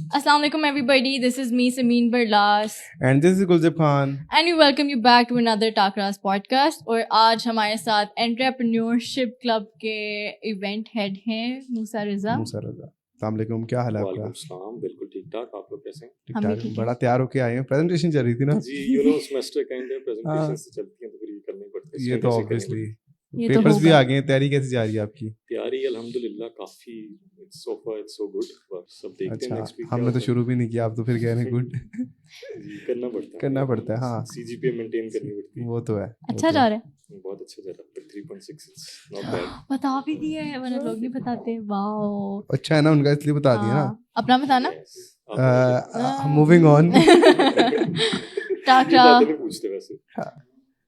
Assalamu alaikum everybody, this is me Sameen Barlas And this is Gulzib Khan. and we welcome you back to another Takras podcast। और आज हमारे साथ entrepreneurship club के event head हैं मूसा रज़ा। अस्सलाम वालेकुम, क्या हाल है आपका? वालेकुम सलाम, बिल्कुल ठीक ठाक। आप लोग कैसे हैं? हम भी ठीक ठीक ठाक। हैं। बड़ा तैयार होके आए हैं, प्रेजेंटेशन चल रही थी ना? जी, सेमेस्टर काइंड है, प्रेजेंटेशंस से चलती हैं तो फिर ये करनी पड़ती है। ये इस तो वजह से करनी ऑब्वियसली ये तो पेपर्स भी होगा। आ गए हैं। तैयारी कैसी जा रही है आपकी? तैयारी अल्हम्दुलिल्लाह काफी सो फार इट्स सो गुड। बस सब देखते हैं अच्छा, नेक्स्ट वीक। हमने तो शुरू भी नहीं किया, आप तो फिर कह रहे हैं गुड। जी, करना पड़ता है। करना पड़ता है, हाँ। सीजीपीए मेंटेन करनी पड़ती है। वो तो है। अच्छा जा रहा है, बहुत अच्छा जा रहा है। 3.6 इट्स नॉट बैड। बता भी दिया है वरना लोग नहीं बताते। वाओ, अच्छा है ना, उनका इसलिए बता दिया ना। हाँ, अपना बताना। Moving on. टाकरा, बातें नहीं पूछते वैसे।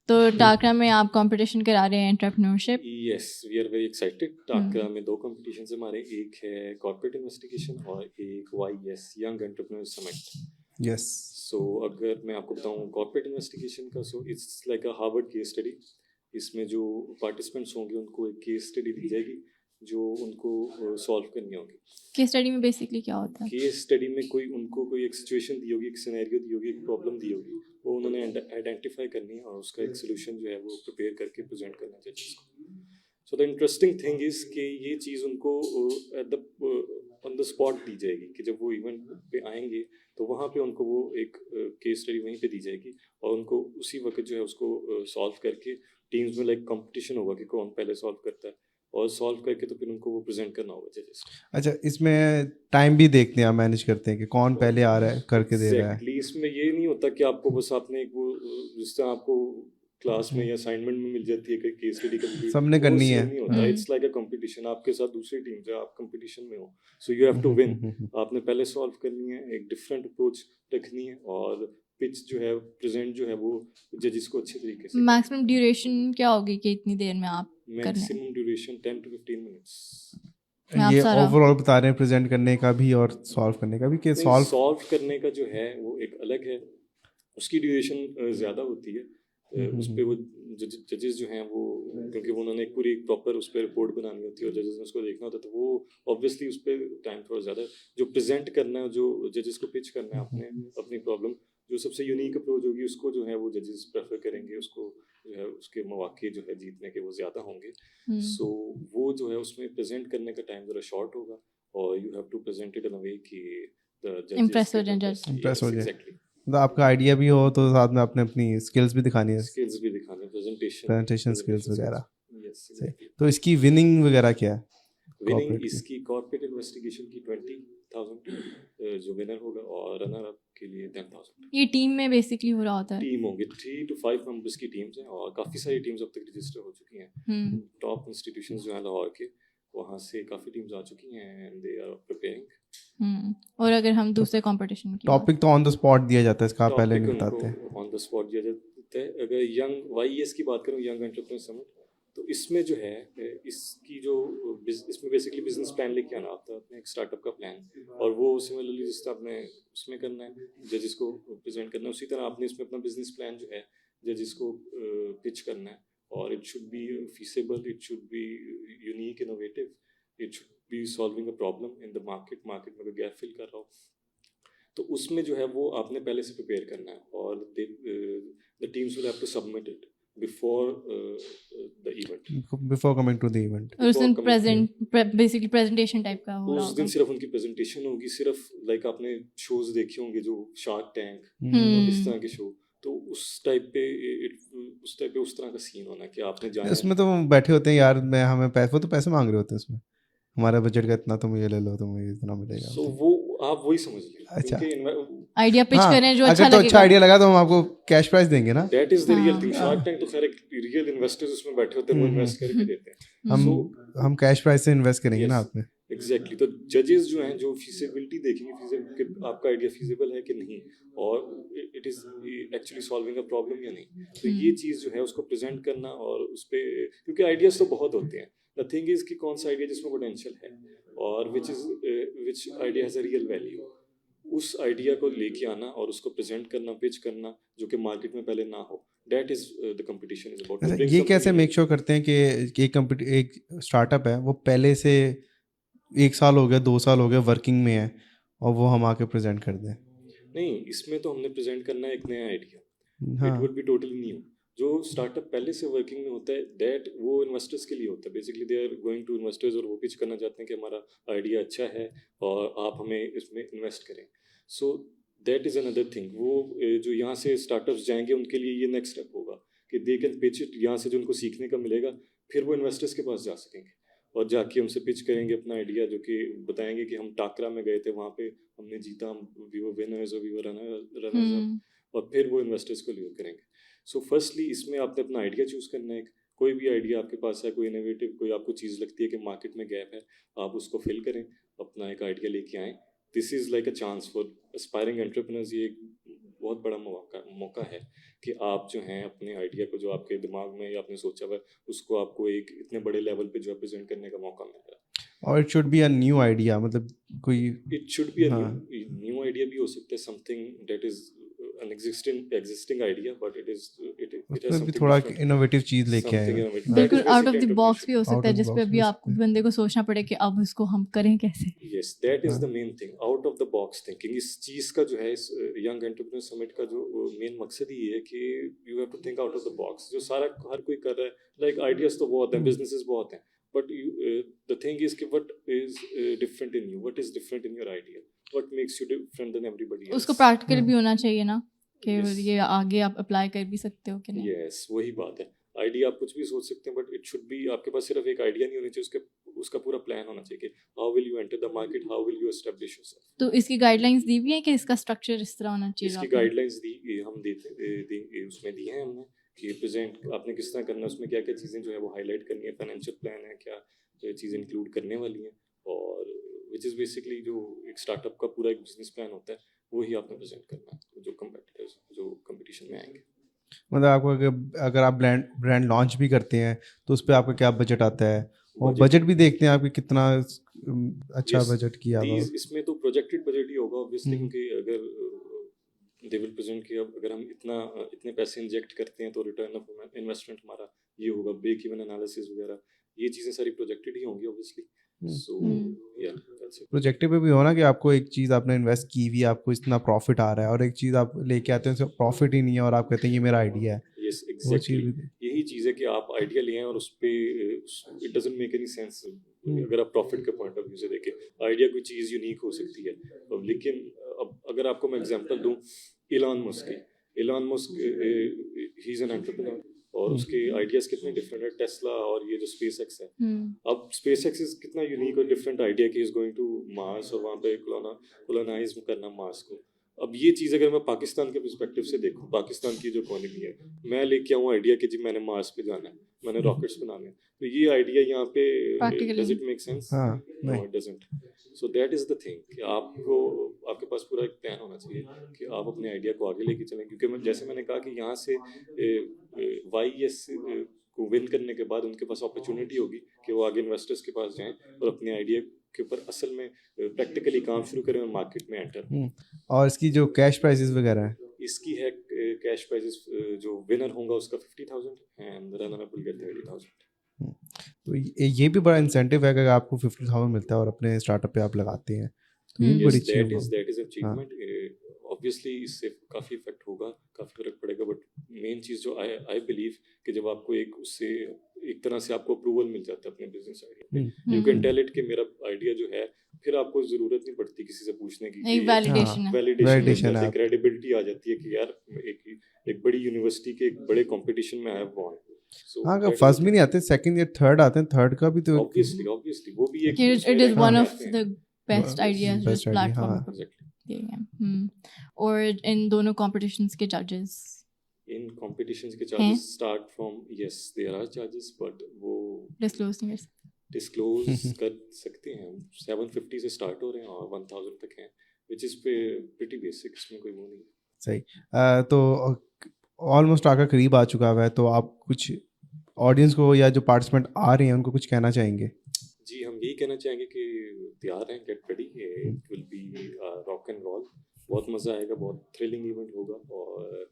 तो टाकरा में आप कंपटीशन करा रहे हैं entrepreneurship. Yes, we are very excited. टाकरा में 2 कंपटीशंस हमारे, एक है कॉर्पोरेट इन्वेस्टिगेशन और एक YES young entrepreneur summit. Yes. So अगर मैं आपको बताऊं कॉर्पोरेट इन्वेस्टिगेशन का, so it's like a Harvard case study. इसमें जो पार्टिसिपेंट्स होंगे उनको एक केस स्टडी दी जाएगी जो उनको सॉल्व करनी होगी। केस स्टडी में बेसिकली क्या होता है? केस स्टडी में उनको कोई एक सिचुएशन दी होगी, एक सिनेरियो दी होगी, एक प्रॉब्लम दी होगी, वो उन्होंने आइडेंटिफाई करनी है और उसका एक सोल्यूशन जो है वो प्रिपेयर करके प्रेजेंट करना चाहिए जिसको। So the interesting thing is कि ये चीज़ उनको at the on the spot दी जाएगी कि जब वो इवेंट पे आएंगे तो वहाँ पे उनको वो एक केस स्टडी वहीं पे दी जाएगी और उनको उसी वक्त जो है उसको सॉल्व करके टीम्स में लाइक कंपटीशन होगा कि कौन पहले सॉल्व करता है और सॉल्व करके तो फिर उनको वो प्रेजेंट करना होगा जजेस को। अच्छा, इसमें टाइम भी देखते हैं, मैनेज करते हैं कि कौन पहले आ रहा है, करके दे रहा है। Exactly, इसमें ये नहीं होता कि आपको बस आपने एक वो जिस तरह आपको क्लास में या असाइनमेंट में मिल जाती है कि केस स्टडी कंप्लीट सबने करनी है। नहीं होता। इट्स लाइक अ कंपटीशन, आपके साथ दूसरी टीम से आप कंपटीशन में हो, so you have to win. आपने पहले सॉल्व करनी है, एक डिफरेंट अप्रोच रखनी है और पिच जो है प्रेजेंट जो है वो जजेस को अच्छे तरीके से। मैक्सिमम ड्यूरेशन क्या होगी कि इतनी देर में आप करने? Maximum duration 10 to 15 minutes. आप ये सारा- ओवरऑल बता रहे हैं, प्रेजेंट करने का भी और सॉल्व करने का भी, कि सॉल्व करने का जो है वो एक अलग है, उसकी ड्यूरेशन ज़्यादा होती है। उस पर वो जजेस जो हैं वो, क्योंकि वो उन्होंने एक पूरी प्रॉपर उस पर रिपोर्ट बनानी होती है और जजेस ने उसको देखना होता है, तो वो ऑब्वियसली उस पर टाइम थोड़ा ज़्यादा। जो प्रेजेंट करना है, जो जजेस को पिच करना है अपनी प्रॉब्लम, जो सबसे यूनिक अप्रोच होगी उसको जो है वो जजेस प्रेफर करेंगे, उसको जो है उसके मौके जो है जीतने के वो ज़्यादा होंगे। सो वो जो है उसमें प्रेजेंट करने का टाइम ज़रा शॉर्ट होगा और you have to present it in a way कि Impress हो जाए judges। Impress हो जाए। एग्जैक्टली। मतलब आपका आइडिया भी हो तो साथ में आपने अपनी स्किल्स भी दिखानी है, स्किल्स भी दिखाने, प्रेजेंटेशन स्किल्स वगैरह। यस। तो इसकी विनिंग वगैरह क्या है? विनिंग Corporate की। इसकी कॉर्पोरेट इन्वेस्टिगेशन की 20,000 जो विनर होगा और रनर अप के लिए 10,000। ये टीम में बेसिकली हो रहा होता है। टीम होंगे 3 to 5 मेंबर्स की टीम्स हैं और काफ़ी सारी टीम्स अब तक रजिस्टर हो चुकी हैं। टॉप इंस्टीट्यूशंस जो हैं लाहौर के, वहाँ से काफ़ी टीम्स आ चुकी हैं एंड दे आर प्रिपेयरिंग। और अगर हम दूसरे कंपटीशन की टॉपिक तो ऑन द स्पॉट दिया जाता है, इसका आप पहले नहीं बताते? ऑन द स्पॉट दिया जाता है। अगर यंग YES की बात करूँ, यंग एंटरप्रेन्योर समिट, तो इसमें जो है इसकी जो इसमें बेसिकली बिजनेस प्लान लेके आना होता है, अपने एक स्टार्टअप का प्लान, और वो सिमिलरली जिस तरह आपने उसमें करना है जजेस को प्रेजेंट करना है, उसी तरह आपने इसमें अपना बिजनेस प्लान जो है जजेस को पिच करना है। और it should be feasible, it should be unique, innovative, it should be solving a problem in the market में कोई गैप फिल कर रहा हो, तो उसमें जो है वो आपने पहले से प्रिपेयर करना है और the teams will have to submit it before the event, before coming to the event. और उस दिन बेसिकली प्रेजेंटेशन टाइप का हो रहा उस दिन होगा। सिर्फ उनकी प्रेजेंटेशन होगी, सिर्फ लाइक आपने शोज देखे होंगे जो शार्क टैंक और इस तरह के शो, तो उस टाइप पे उस तरह का सीन होना कि आपने जाना। इसमें तो बैठे होते हैं यार, मैं हमें पैसे, वो तो पैसे मांग रहे होते हैं इसमें, हमारा बजट का इतना, तुम ये ले लो, तुम्हें इतना मिलेगा। सो वो आप वही समझ लीजिए। अच्छा। आइडिया पिच हाँ, करें जो अगर अच्छा तो अच्छा लगेगा। आइडिया लगा तो हम आपको कैश प्राइस देंगे ना। That is the real thing. Shark tank तो खैर एक रियल इन्वेस्टर्स उसमें बैठे होते हैं, वो इन्वेस्ट करके देते हैं। हम कैश प्राइस से इन्वेस्ट करेंगे ना आप में। एग्जैक्टली। तो जजेस जो हैं जो फीसिबिलिटी देखेंगे कि आपका आइडिया फीजिबल है कि नहीं और it is actually solving a problem या नहीं, तो ये चीज़ जो है उसको प्रेजेंट करना और उस पर, क्योंकि आइडियाज तो बहुत होते हैं, द थिंग इज कि कौन सा आइडिया जिसमें पोटेंशियल है और विच idea has a real value, उस आइडिया को लेके आना और उसको प्रेजेंट करना, पिच करना, जो कि मार्केट में पहले ना हो। That is the competition is about. ये कैसे मेक श्योर करते हैं कि एक स्टार्टअप है वो पहले से 1 साल हो गया, 2 साल हो गया वर्किंग में है और वो हम आके प्रेजेंट कर दें? नहीं, इसमें तो हमने प्रेजेंट करना है एक नया आइडिया, इट हाँ वुड बी टोटली न्यू। जो स्टार्टअप पहले से वर्किंग में होता है दैट वो इन्वेस्टर्स के लिए होता है, basically they are going to investors और वो पिच करना चाहते हैं कि हमारा आइडिया अच्छा है और आप हमें इसमें इन्वेस्ट करें। So that is another thing. वो जो यहाँ से स्टार्टअप्स जाएंगे उनके लिए ये नेक्स्ट स्टेप होगा कि दे कैन पिच इट, यहाँ से जो उनको सीखने का मिलेगा फिर वो इन्वेस्टर्स के पास जा सकेंगे और जाके हमसे पिच करेंगे अपना आइडिया, जो कि बताएंगे कि हम टाकरा में गए थे, वहाँ पे हमने जीता, हम वी वर विनर्स और वी वर रनर्स अप, और फिर वो इन्वेस्टर्स को लीव करेंगे। सो फर्स्टली इसमें आपने अपना आइडिया चूज करना है। कोई भी आइडिया आपके पास है, कोई इनोवेटिव, कोई आपको चीज़ लगती है कि मार्केट में गैप है, आप उसको फिल करें, अपना एक आइडिया लेके आएँ। This is like a chance for aspiring entrepreneurs. ये एक बहुत बड़ा मौका है कि आप जो हैं अपने आइडिया को, जो आपके दिमाग में या आपने सोचा हुआ है, उसको आपको एक इतने बड़े लेवल पे जो है प्रेजेंट करने का मौका मिल रहा है। और it should be a new idea, मतलब कोई इट शुड बी अ हाँ न्यू आइडिया भी हो सकता है, something that is an existing idea, but it has उसमें भी something थोड़ा different, इनोवेटिव चीज लेके something आएगा। innovative. That बिल्कुल is out of basically the box भी हो Out सकता है, of the जिसपे box अभी भी हो आपको सकता है। बंदे को सोचना पड़े कि अब इसको हम करें कैसे। Yes, that is हाँ the main thing, out of the box thinking। इस चीज का जो है, इस यंग एंटरप्रेन्योर समिट का जो मेन मकसद ही है कि you have to think out of the box. जो सारा हर कोई कर रहा है, लाइक आइडियाज तो बहुत हैं, बिजनेसेस बहुत हैं, बट द थिंग इज कि what is different in you, what is different in your idea, what makes you different than everybody else. उसको प्रैक्टिकल हाँ भी होना चाहिए ना, कि Yes. ये आगे आप अप्लाई कर भी सकते हो कि नहीं। यस, वही बात है। आइडिया आप कुछ भी सोच सकते हैं, बट इट शुड बी, आपके पास सिर्फ एक आइडिया नहीं होना चाहिए, उसका पूरा प्लान होना चाहिए कि how will you enter the market, how will you establish yourself. तो इसकी गाइडलाइंस दी हुई है कि इसका स्ट्रक्चर इस तरह होना चाहिए। इसकी आपने गाइडलाइंस हम उसमें दी हैं हमने कि प्रेजेंट आपने किस तरह करना है, उसमें क्या क्या चीज़ें जो है वो हाईलाइट करनी है, फाइनेंशियल प्लान है, क्या चीज़ें इंक्लूड करने वाली हैं, और विच इज़ बेसिकली जो एक स्टार्टअप का पूरा एक बिजनेस प्लान होता है, वही आपने प्रेजेंट करना है जो कंपेटिटर्स जो कंपटीशन में आएंगे। मतलब आपको अगर आप ब्रांड लॉन्च भी करते हैं तो उस पर आपका क्या बजट आता है, और बजट भी देखते हैं आपके कितना अच्छा Yes, बजट किया हुआ। इसमें तो प्रोजेक्टेड बजट ही होगा ऑब्वियसली, हम्म। क्योंकि अगर दे विल प्रेजेंट कि अब अगर हम इतने पैसे इंजेक्ट करते हैं तो रिटर्न ऑफ इन्वेस्टमेंट हमारा ये होगा, ब्रेक इवन एनालिसिस वगैरह, ये चीज़ें सारी प्रोजेक्टेड ही होंगी ऑब्वियसली। सो या दैट्स इट। प्रोजेक्टिव पे भी हो ना कि आपको एक चीज़ आपने इन्वेस्ट की हुई है, आपको इतना प्रॉफिट आ रहा है, और एक चीज़ आप लेके आते हैं प्रॉफिट ही नहीं है और आप कहते हैं ये मेरा आइडिया है। यस वो एग्जैक्टली, चीज़ भी यही चीज़ है कि आप आइडिया लिए हैं और उस पे it doesn't make any sense. अगर आप प्रॉफिट के पॉइंट ऑफ व्यू से देखें, आइडिया कोई चीज़ यूनिक हो सकती है, लेकिन अब अगर आपको मैं एग्जांपल दूं Elon Musk he is an entrepreneur, और उसके आइडियाज कितने डिफरेंट है, टेस्ला और ये जो स्पेस एक्स है। अब स्पेस एक्स इज कितना यूनिक और डिफरेंट आइडिया कि इज गोइंग टू मार्स और वहाँ पे कोलोनाइज करना मार्स को। अब ये चीज़ अगर मैं पाकिस्तान के पर्सपेक्टिव से देखूं, पाकिस्तान की जो इकोनॉमी है, मैं लेके आऊँ आइडिया कि जी मैंने मार्स पे जाना है, मैंने रॉकेट्स बनाने हैं, तो ये आइडिया यहाँ पे डज इट मेक सेंस? हाँ नो नहीं। It doesn't. So that is the thing कि आपके पास पूरा एक प्लान होना चाहिए कि आप अपने आइडिया को आगे लेके चलें, क्योंकि जैसे मैंने कहा कि यहाँ से YES को विन करने के बाद उनके पास अपॉर्चुनिटी होगी कि वो आगे इन्वेस्टर्स के पास जाएं और अपने आइडिया के ऊपर असल में प्रैक्टिकली काम शुरू करें और मार्केट में एंटर। और इसकी जो कैश प्राइसेस वगैरह है, इसकी है कैश प्राइजेस, जो विनर होगा उसका 50,000 and runner up will get 30,000। तो ये भी बड़ा इंसेंटिव है कि आपको 50,000 मिलता है और अपने स्टार्टअप पे आप लगाते हैं, तो ये भी बड़ी चीज़ है। That is achievement. ऑब्वियसली इससे काफ़ी इफेक्ट होगा, काफ़ी फर्क पड़ेगा, बट मेन चीज़ जो आई बिलीव कि जब आपको उससे एक तरह से आपको अप्रूवल मिल जाता है अपने business idea, you can tell it कि मेरा आइडिया जो है, फिर आपको जरूरत नहीं पड़ती किसी से पूछने की, एक वैलिडेशन है। Validation है। क्रेडिबिलिटी आ जाती है कि यार एक बड़ी यूनिवर्सिटी के एक बड़े कंपटीशन में आई हैव वॉन। हाँ, अगर फर्स्ट भी नहीं आते, सेकंड या थर्ड आते हैं, थर्ड का भी तो ऑब्वियसली वो भी एक it is one of the best ideas जिस Best idea, प्लेटफॉर्म हाँ। पर दिए हैं। और इन दोनों कॉम्पिटिशन्स के जजेस इन कॉम्पिटिशन्स के charges start from, yes there are charges, but वो डिस्क्लोज नहीं कर सकते। डिस्क्लोज कर सकते हैं। 750 से स्टार्ट हो रहे हैं और 1000 तक हैं, विच इज प्रीटी बेसिक, इसमें कोई वो नहीं। सही। तो ऑलमोस्ट आकर करीब आ चुका है, तो आप कुछ ऑडियंस को या जो पार्टिसिपेंट आ रहे हैं उनको कुछ कहना चाहेंगे? जी, हम यही कहना चाहेंगे कि तैयार हैं, get ready, it will be rock and roll, बहुत मज़ा आएगा, बहुत थ्रिलिंग इवेंट होगा, और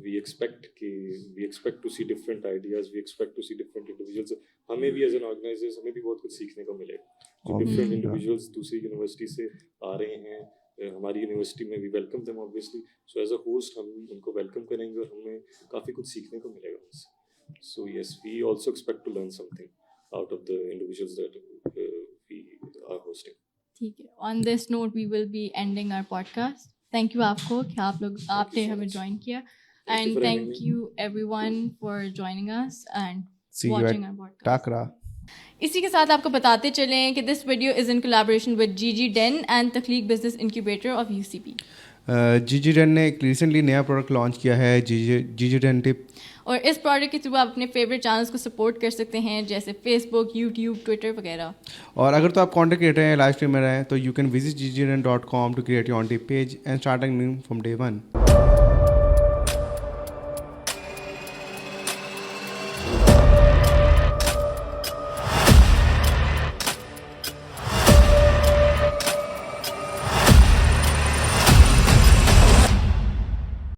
we expect to see different ideas, we expect to see different individuals. हमें भी एज एन ऑर्गेनाइजर्स हमें भी बहुत कुछ सीखने को मिलेगा, जो डिफरेंट इंडिविजुअल्स दूसरी यूनिवर्सिटी से आ रहे हैं, हमारी यूनिवर्सिटी में we welcome them obviously, so as a host हम उनको वेलकम करेंगे और हमें काफ़ी कुछ सीखने को मिलेगा उनसे. So yes, we also expect to learn something out of the individuals that we are hosting. ठीक है, on this note we will be ending our podcast. Thank you आपको कि आपने so हमें much. ज्वाइन किया, you and for having thank me. You everyone for joining us and See you watching at our podcast. टाकरा. इसी के साथ आपको बताते चलें कि this video is in collaboration with GG Den and Takhleeq business incubator of UCP. GG Den ने एक रिसेंटली नया प्रोडक्ट लॉन्च किया है, जीजी डेन टिप. और इस प्रोडक्ट के थ्रू आप अपने फेवरेट चैनल्स को सपोर्ट कर सकते हैं, जैसे फेसबुक, यूट्यूब, ट्विटर वगैरह. और अगर तो आप कॉन्टेंट क्रिएटर हैं, लाइव स्ट्रीमर हैं, तो you can visit ggden.com to create your own tip page and start earning from day 1.